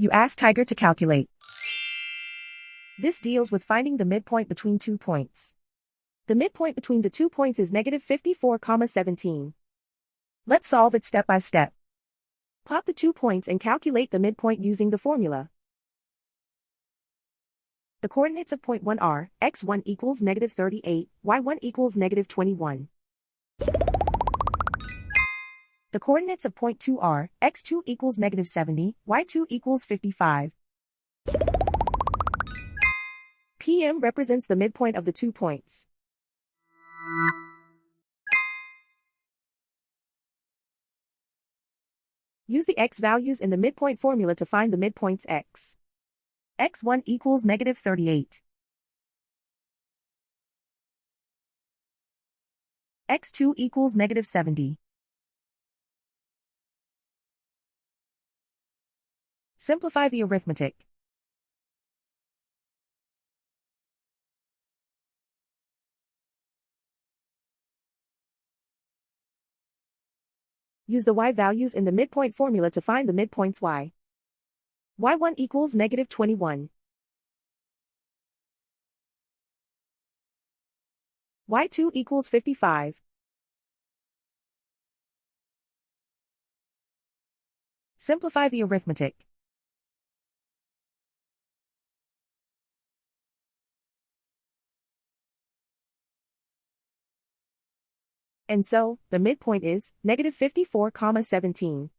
You ask Tiger to calculate. This deals with finding the midpoint between 2 points. The midpoint between the 2 points is negative 54,17. Let's solve it step by step. Plot the 2 points and calculate the midpoint using the formula. The coordinates of point 1 are, x1 equals negative 38, y1 equals negative 21. The coordinates of point 2 are, x2 equals negative 70, y2 equals 55. PM represents the midpoint of the 2 points. Use the x values in the midpoint formula to find the midpoints x. x1 equals negative 38. x2 equals negative 70. Simplify the arithmetic. Use the y values in the midpoint formula to find the midpoints y. y1 equals negative 21. y2 equals 55. Simplify the arithmetic. And so, the midpoint is negative 54,17.